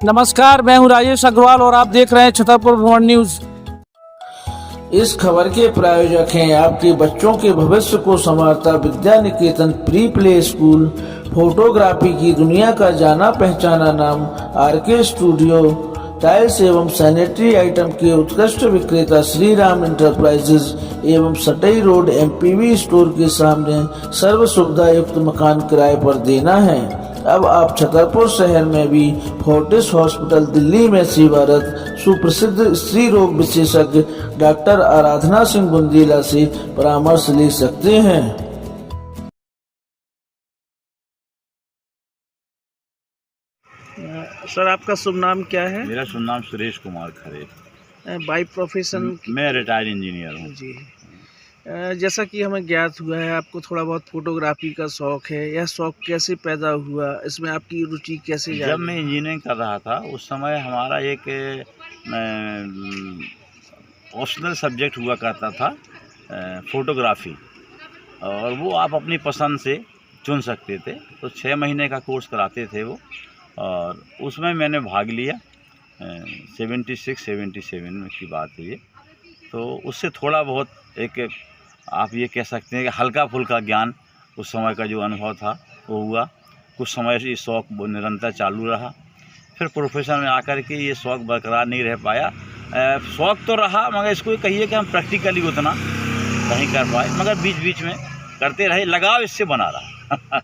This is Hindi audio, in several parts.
नमस्कार, मैं हूं राजेश अग्रवाल और आप देख रहे हैं छतरपुर भ्रमण न्यूज। इस खबर के प्रायोजक हैं आपके बच्चों के भविष्य को संवारता Vidya Niketan pre play school, photography की दुनिया का जाना पहचाना नाम आरके स्टूडियो, टाइल्स एवं सैनिटरी आइटम के उत्कृष्ट विक्रेता श्री राम इंटरप्राइजेज एवं सटई रोड एमपीवी स्टोर के सामने सर्व सुविधा युक्त मकान किराए पर देना है। अब आप छतरपुर शहर में भी फोर्टिस हॉस्पिटल दिल्ली में सेवारत सुप्रसिद्ध स्त्री रोग विशेषज्ञ डॉक्टर आराधना सिंह बुंदीला से परामर्श ले सकते हैं। सर, आपका शुभ नाम क्या है? मेरा शुभ नाम सुरेश कुमार खरे। बाय प्रोफेशन मैं रिटायर्ड इंजीनियर हूँ जी। जैसा कि हमें ज्ञात हुआ है, आपको थोड़ा बहुत फोटोग्राफी का शौक है। यह शौक कैसे पैदा हुआ, इसमें आपकी रुचि कैसे जब जागी? मैं इंजीनियरिंग कर रहा था उस समय हमारा एक ऑप्शनल सब्जेक्ट हुआ करता था फ़ोटोग्राफ़ी, और वो आप अपनी पसंद से चुन सकते थे। तो 6 महीने का कोर्स कराते थे वो, और उसमें मैंने भाग लिया। 76-77 में की बात है ये। तो उससे थोड़ा बहुत एक आप ये कह सकते हैं कि हल्का फुल्का ज्ञान उस समय का जो अनुभव था वो हुआ। कुछ समय से ये शौक़ निरंतर चालू रहा। फिर प्रोफेशन में आकर के ये शौक़ बरकरार नहीं रह पाया। शौक़ तो रहा, मगर इसको कहिए कि हम प्रैक्टिकली उतना नहीं कर पाए, मगर बीच बीच में करते रहे, लगाव इससे बना रहा।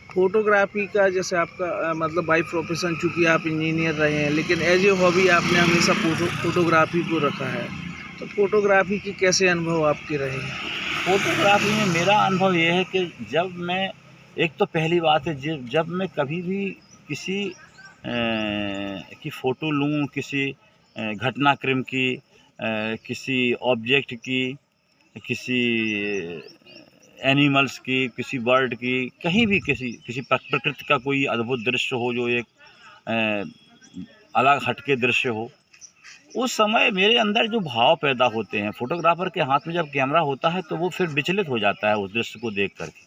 फोटोग्राफी का जैसे आपका मतलब बाय प्रोफेशन, चूँकि आप इंजीनियर रहे हैं, लेकिन एज ए हॉबी आपने हमेशा फोटोग्राफी को रखा है। तो फोटोग्राफी की कैसे अनुभव आपके रहे हैं? फोटोग्राफी में मेरा अनुभव ये है कि जब मैं, एक तो पहली बात है, जब मैं कभी भी किसी की फ़ोटो लूँ, किसी घटनाक्रम की, किसी ऑब्जेक्ट की, किसी एनिमल्स की, किसी बर्ड की, कहीं भी किसी प्रकृति का कोई अद्भुत दृश्य हो, जो एक अलग हटके दृश्य हो, उस समय मेरे अंदर जो भाव पैदा होते हैं, फ़ोटोग्राफ़र के हाथ में जब कैमरा होता है तो वो फिर विचलित हो जाता है उस दृश्य को देख कर के,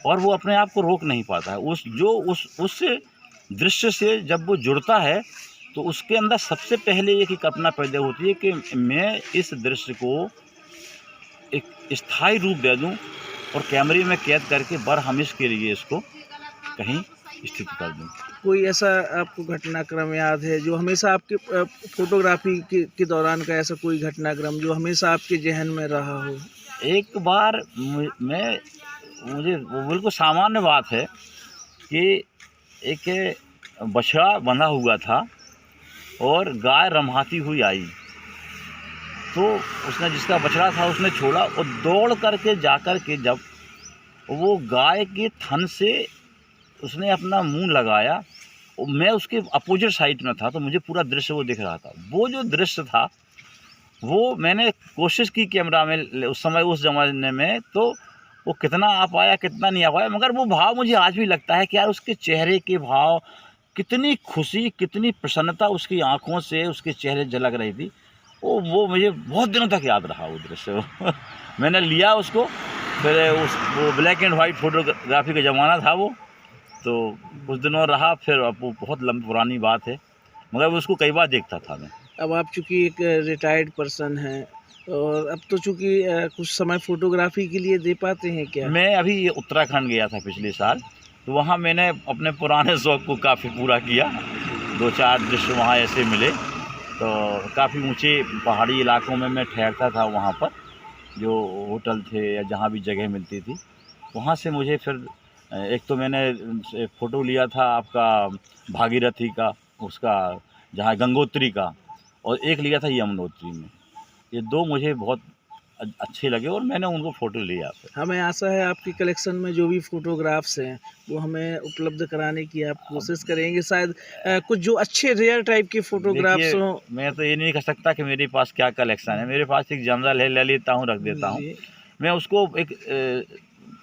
और वो अपने आप को रोक नहीं पाता है। उस दृश्य से जब वो जुड़ता है तो उसके अंदर सबसे पहले एक ही कल्पना पैदा होती है कि मैं इस दृश्य को एक स्थायी रूप दे दूँ और कैमरे में कैद करके बरहमेश के लिए इसको कहीं स्थित कर दूँ। कोई ऐसा आपको घटनाक्रम याद है जो हमेशा आपके फोटोग्राफी के दौरान का, ऐसा कोई घटनाक्रम जो हमेशा आपके जहन में रहा हो? एक बार मुझे वो बिल्कुल सामान्य बात है कि एक बछड़ा बंधा हुआ था और गाय रम्हाती हुई आई, तो उसने, जिसका बछड़ा था, उसने छोड़ा और दौड़ करके जाकर के जब वो गाय के थन से उसने अपना मुंह लगाया, और मैं उसके अपोजिट साइड में था, तो मुझे पूरा दृश्य वो दिख रहा था। वो जो दृश्य था वो मैंने कोशिश की कैमरा में उस समय, उस ज़माने में, तो वो कितना आ पाया कितना नहीं आ पाया, मगर वो भाव मुझे आज भी लगता है कि यार उसके चेहरे के भाव, कितनी खुशी, कितनी प्रसन्नता उसकी आँखों से उसके चेहरे झलक रही थी। वो मुझे बहुत दिनों तक याद रहा वो दृश्य। मैंने लिया उसको, फिर वो ब्लैक एंड वाइट फ़ोटोग्राफी का ज़माना था वो, तो कुछ दिनों रहा, फिर अब वो बहुत लंबी पुरानी बात है, मगर उसको कई बार देखता था मैं। अब आप चूँकि एक रिटायर्ड पर्सन हैं, और अब तो चूँकि कुछ समय फोटोग्राफी के लिए दे पाते हैं क्या? मैं अभी उत्तराखंड गया था पिछले साल, तो वहाँ मैंने अपने पुराने शौक़ को काफ़ी पूरा किया। 2-4 दृश्य वहाँ ऐसे मिले, तो काफ़ी ऊंचे पहाड़ी इलाकों में मैं ठहरता था, वहाँ पर जो होटल थे या जहाँ भी जगह मिलती थी, वहाँ से मुझे फिर एक तो मैंने फ़ोटो लिया था आपका भागीरथी का, उसका जहाँ गंगोत्री का, और एक लिया था यमुनोत्री में। ये 2 मुझे बहुत अच्छे लगे और मैंने उनको फ़ोटो लिया। हमें आशा है आपकी कलेक्शन में जो भी फ़ोटोग्राफ्स हैं वो हमें उपलब्ध कराने की आप कोशिश करेंगे। शायद कुछ जो अच्छे रेयर टाइप के फ़ोटोग्राफ्स हों। मैं तो ये नहीं कह सकता कि मेरे पास क्या कलेक्शन है। मेरे पास एक जनरल है, ले लेता हूँ, रख देता हूँ। मैं उसको एक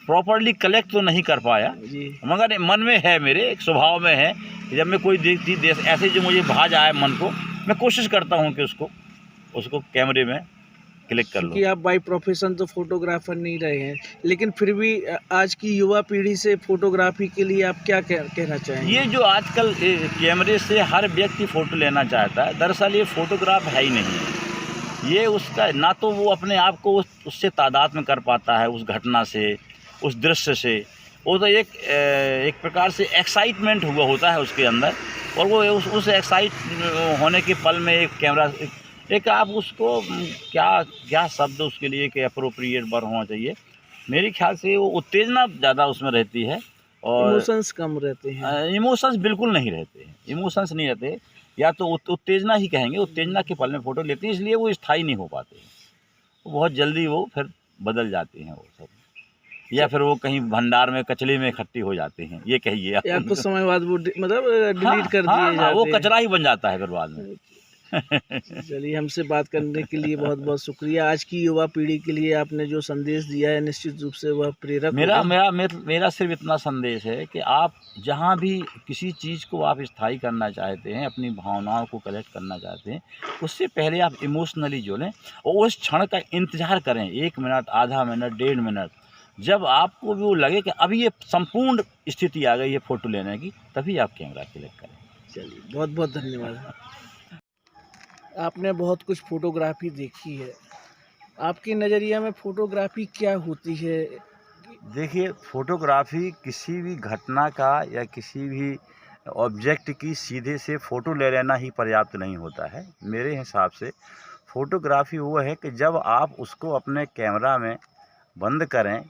प्रॉपर्ली कलेक्ट तो नहीं कर पाया, मगर मन में है, मेरे एक स्वभाव में है कि जब मैं कोई चीज़ ऐसे जो मुझे भा जाए मन को, मैं कोशिश करता हूँ कि उसको कैमरे में क्लिक कर क्योंकि लो। आप बाय प्रोफेशन तो फोटोग्राफर नहीं रहे हैं, लेकिन फिर भी आज की युवा पीढ़ी से फोटोग्राफी के लिए आप क्या कहना चाहेंगे? ये जो आजकल कैमरे से हर व्यक्ति फ़ोटो लेना चाहता है, दरअसल ये फ़ोटोग्राफ है ही नहीं है। ये उसका ना तो वो अपने आप को उससे तादाद में कर पाता है, उस घटना से, उस दृश्य से। वो तो एक प्रकार से एक्साइटमेंट हुआ होता है उसके अंदर, और वो उस एक्साइट होने के पल में एक कैमरा एक आप उसको क्या शब्द उसके लिए कि अप्रोप्रिएट वर्ड होना चाहिए, मेरे ख्याल से वो उत्तेजना ज़्यादा उसमें रहती है और इमोशंस कम रहते हैं। इमोशंस बिल्कुल नहीं रहते हैं, इमोशंस नहीं रहते, या तो उत्तेजना ही कहेंगे, उत्तेजना के पल में फ़ोटो लेते हैं, इसलिए वो स्थायी नहीं हो पाते हैं। वो बहुत जल्दी वो फिर बदल जाते हैं वो सब, या फिर वो कहीं भंडार में कचरे में इकट्ठी हो जाते हैं, ये कहिए आप। या कुछ समय बाद वो मतलब डिलीट कर हाँ, दिए जाते वो हैं। कचरा ही बन जाता है फिर बाद में। चलिए, हमसे बात करने के लिए बहुत बहुत शुक्रिया। आज की युवा पीढ़ी के लिए आपने जो संदेश दिया है निश्चित रूप से वह प्रेरक मेरा होगा। मेरा मेरा मेरा सिर्फ इतना संदेश है कि आप जहाँ भी किसी चीज़ को आप स्थायी करना चाहते हैं, अपनी भावनाओं को कलेक्ट करना चाहते हैं, उससे पहले आप इमोशनली जुड़ें और उस क्षण का इंतज़ार करें, 1 मिनट, आधा मिनट, 1.5 मिनट। जब आपको भी वो लगे कि अभी ये संपूर्ण स्थिति आ गई है फ़ोटो लेने की, तभी आप कैमरा क्लिक करें। चलिए, बहुत बहुत धन्यवाद। आपने बहुत कुछ फोटोग्राफी देखी है, आपके नज़रिया में फोटोग्राफी क्या होती है? देखिए, फ़ोटोग्राफ़ी किसी भी घटना का या किसी भी ऑब्जेक्ट की सीधे से फ़ोटो ले लेना ही पर्याप्त नहीं होता है। मेरे हिसाब से फ़ोटोग्राफ़ी वो है कि जब आप उसको अपने कैमरा में बंद करें,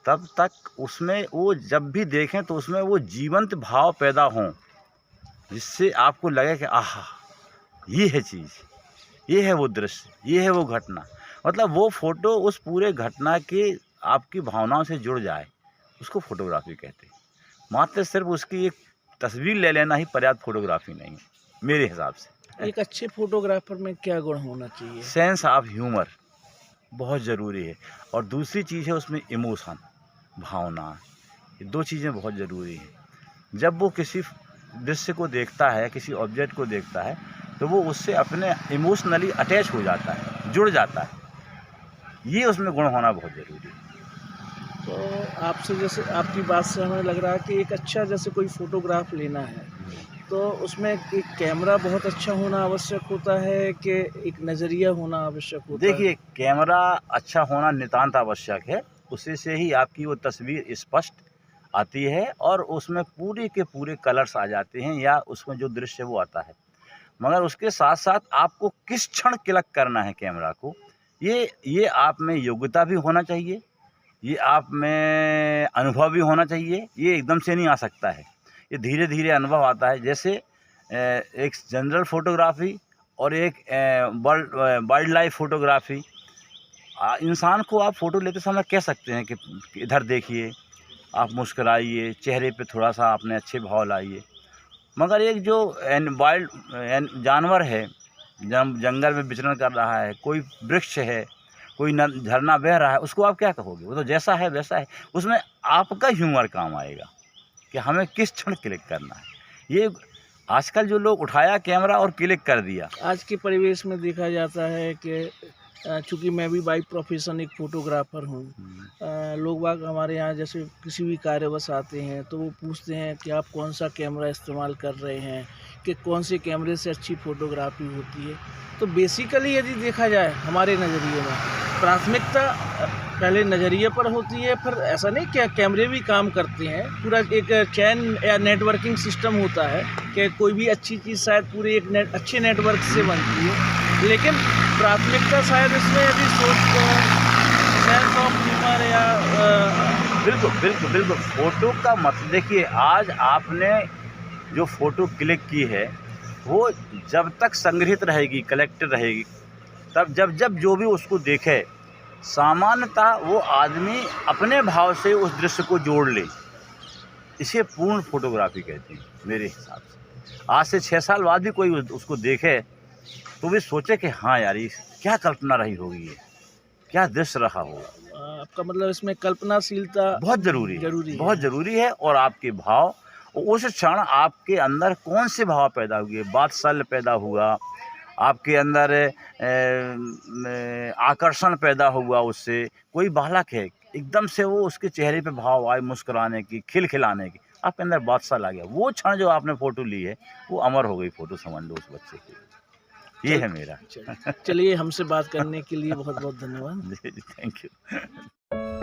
तब तक उसमें वो जब भी देखें तो उसमें वो जीवंत भाव पैदा हों, जिससे आपको लगे कि आहा! ये है चीज़, ये है वो दृश्य, ये है वो घटना। मतलब वो फ़ोटो उस पूरे घटना के आपकी भावनाओं से जुड़ जाए, उसको फ़ोटोग्राफ़ी कहते हैं। मात्र सिर्फ़ उसकी एक तस्वीर ले लेना ही पर्याप्त फ़ोटोग्राफ़ी नहीं है, मेरे हिसाब से। एक अच्छे फोटोग्राफर में क्या गुण होना चाहिए? सेंस ऑफ ह्यूमर बहुत ज़रूरी है, और दूसरी चीज़ है उसमें इमोशन, भावना, ये 2 चीज़ें बहुत ज़रूरी हैं। जब वो किसी दृश्य को देखता है, किसी ऑब्जेक्ट को देखता है, तो वो उससे अपने इमोशनली अटैच हो जाता है, जुड़ जाता है। ये उसमें गुण होना बहुत ज़रूरी है। तो आपसे जैसे आपकी बात से हमें लग रहा है कि एक अच्छा जैसे कोई फोटोग्राफ लेना है, तो उसमें एक कैमरा बहुत अच्छा होना आवश्यक होता है कि एक नज़रिया होना आवश्यक होता है? देखिए, कैमरा अच्छा होना नितांत आवश्यक है, उसी से ही आपकी वो तस्वीर स्पष्ट आती है और उसमें पूरे के पूरे कलर्स आ जाते हैं, या उसमें जो दृश्य वो आता है। मगर उसके साथ-साथ आपको किस क्षण क्लिक करना है कैमरा को, ये आप में योग्यता भी होना चाहिए, ये आप में अनुभव भी होना चाहिए, ये एकदम से नहीं आ सकता है। ये धीरे-धीरे अनुभव आता है। जैसे एक जनरल फ़ोटोग्राफ़ी और एक वाइल्ड लाइफ़ फ़ोटोग्राफ़ी। इंसान को आप फ़ोटो लेते समय कह सकते हैं कि इधर देखिए, आप मुस्कुराइए, चेहरे पे थोड़ा-सा अपने अच्छे भाव लाइए। मगर एक जो जानवर है, जंगल में विचरण कर रहा है, कोई वृक्ष है, कोई झरना बह रहा है, उसको आप क्या कहोगे? वो तो जैसा है वैसा है। उसमें आपका ह्यूमर काम आएगा कि हमें किस क्षण क्लिक करना है। ये आजकल जो लोग उठाया कैमरा और क्लिक कर दिया। आज के परिवेश में देखा जाता है कि चूँकि मैं भी बाई प्रोफेशन एक फ़ोटोग्राफ़र हूँ, लोग बाग हमारे यहाँ जैसे किसी भी कार्यवश आते हैं तो वो पूछते हैं कि आप कौन सा कैमरा इस्तेमाल कर रहे हैं, कि कौन से कैमरे से अच्छी फ़ोटोग्राफी होती है। तो बेसिकली यदि देखा जाए हमारे नज़रिए में, प्राथमिकता पहले नज़रिए पर होती है, फिर ऐसा नहीं कि कैमरे भी काम करते हैं, पूरा एक चैन या नेटवर्किंग सिस्टम होता है कि कोई भी अच्छी चीज़ शायद पूरे एक अच्छे नेटवर्क से बनती है, लेकिन प्राथमिकता शायद इसमें यदि सोचते हैं सेंस ऑफ ह्यूमर या बिल्कुल फ़ोटो का मतलब देखिए, आज आपने जो फ़ोटो क्लिक की है वो जब तक संग्रहित रहेगी, कलेक्टेड रहेगी, तब जब जो भी उसको देखे, सामान्यतः वो आदमी अपने भाव से उस दृश्य को जोड़ ले। इसे पूर्ण फ़ोटोग्राफी कहते हैं मेरे हिसाब से। आज से 6 साल बाद भी कोई उसको देखे तो भी सोचे कि हाँ यार, ये क्या कल्पना रही होगी, ये क्या दृश्य रहा होगा। आपका मतलब इसमें कल्पनाशीलता बहुत ज़रूरी है, बहुत ज़रूरी है। और आपके भाव, उस क्षण आपके अंदर कौन से भाव पैदा हुए, वात्सल्य पैदा हुआ, आपके अंदर आकर्षण पैदा हुआ उससे। कोई बालक है, एकदम से वो उसके चेहरे पे भाव आए मुस्कुराने की, खिलखिलाने की, आपके अंदर बादशाह ला गया। वो क्षण जो आपने फ़ोटो ली है वो अमर हो गई फ़ोटो, समझ लो उस बच्चे की। ये है मेरा। चलिए, हमसे बात करने के लिए बहुत बहुत धन्यवाद। Thank you.